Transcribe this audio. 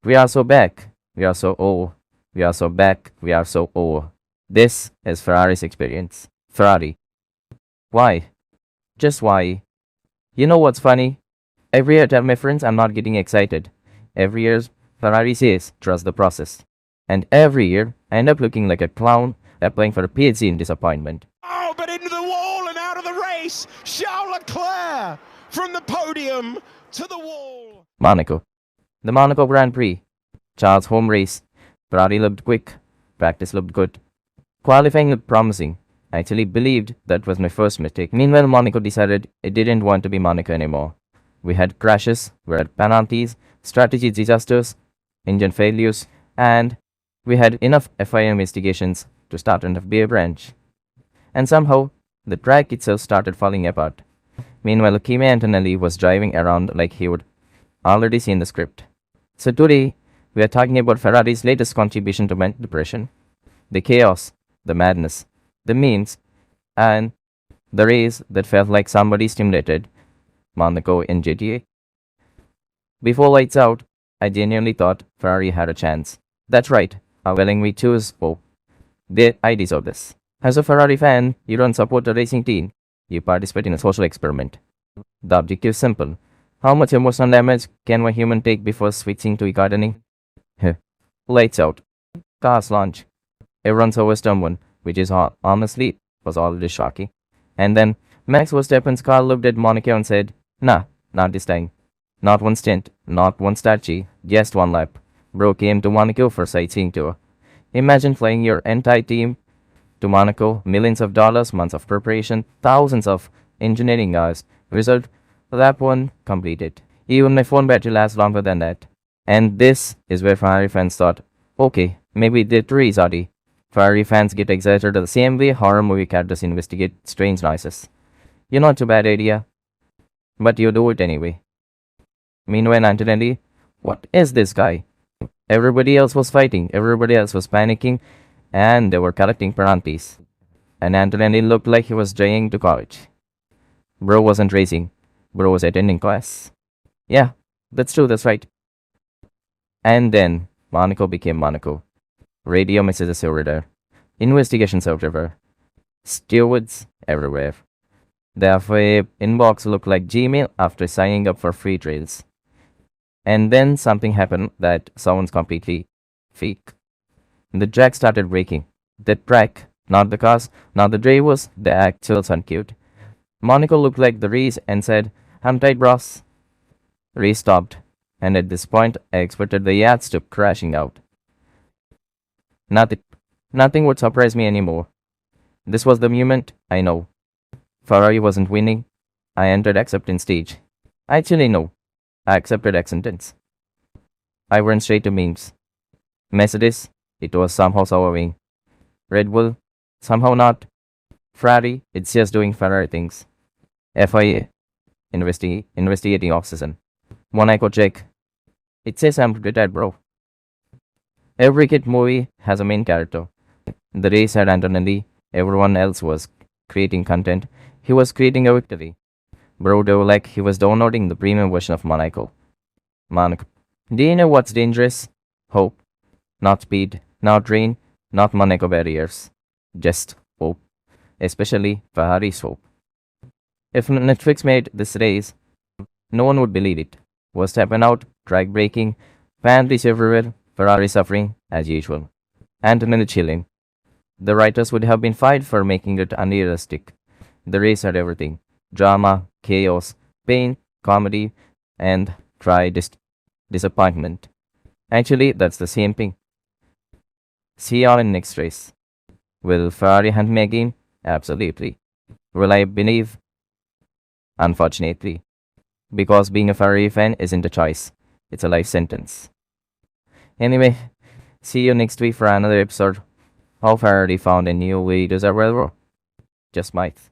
We are so back. We are so oh. We are so back. We are so oh. This is Ferrari's experience. Ferrari. Why? Just why? You know what's funny? Every year I tell my friends I'm not getting excited. Every year Ferrari says trust the process. And every year I end up looking like a clown applying for a PhD in disappointment. Oh, but into the wall and out of the race, Charles Leclerc from the podium to the wall. Monaco. The Monaco Grand Prix. Charles' home race. Ferrari looked quick. Practice looked good. Qualifying looked promising. I actually believed that was my first mistake. Meanwhile, Monaco decided it didn't want to be Monaco anymore. We had crashes, we had penalties, strategy disasters, engine failures, and we had enough FIA investigations to start an FBA branch. And somehow, the track itself started falling apart. Meanwhile, Kimi Antonelli was driving around like he would already seen the script. So today, we are talking about Ferrari's latest contribution to mental depression. The chaos, the madness, the memes, and the race that felt like somebody stimulated Monaco in GTA. Before lights out, I genuinely thought Ferrari had a chance. That's right, willing we choose hope. I deserve this. As a Ferrari fan, you don't support a racing team, you participate in a social experiment. The objective is simple. How much emotional damage can one human take before switching to gardening? Lights out. Cars launch. Everyone saw someone, which is honestly was already shocking. And then Max Verstappen's car looked at Monaco and said, "Nah, not this time. Not one stint, not one strategy, just one lap." Bro came to Monaco for sightseeing tour. Imagine flying your entire team to Monaco, millions of dollars, months of preparation, thousands of engineering hours. Result, lap 1 completed. Even my phone battery lasts longer than that. And this is where Ferrari fans thought, okay, maybe they're too easy. Ferrari fans get excited the same way horror movie characters investigate strange noises. You're not a bad idea, but you do it anyway. Meanwhile, Antonelli, what is this guy? Everybody else was fighting, everybody else was panicking, and they were collecting penalties. And Antonelli looked like he was trying to college. Bro wasn't racing, bro was attending class. Yeah, that's true, that's right. And then Monaco became Monaco. Radio messages everywhere, investigations everywhere, stewards everywhere. The FIA inbox looked like Gmail after signing up for free trails. And then something happened that sounds completely fake. The track started breaking. The track, not the cars, not the drivers, the actual circuit. Monaco looked like the race and said, "I'm tight, bros." Race stopped, and at this point, I expected the yachts to crashing out. Nothing would surprise me anymore. This was the moment, I know. Ferrari wasn't winning. I entered acceptance stage. Actually, no. I accepted acceptance. I went straight to memes. Mercedes, it was somehow surviving. Red Bull, somehow not. Ferrari, it's just doing Ferrari things. FIA, investigating oxygen. Monaco check. It says I'm retired, bro. Every kid movie has a main character. The race had Antonelli. Everyone else was creating content. He was creating a victory. Bro dove like he was downloading the premium version of Monaco. Do you know what's dangerous? Hope. Not speed, not rain, not Monaco barriers. Just hope. Especially Ferrari's hope. If Netflix made this race, no one would believe it. Verstappen out, track breaking, penalties everywhere, Ferrari suffering as usual. Antonelli chilling. The writers would have been fired for making it unrealistic. The race had everything: drama, chaos, pain, comedy, and disappointment. Actually, that's the same thing. See you all in next race. Will Ferrari hunt me again? Absolutely. Will I believe? Unfortunately. Because being a Ferrari fan isn't a choice, it's a life sentence. Anyway, see you next week for another episode. How Ferrari found a new way to survival. Just might.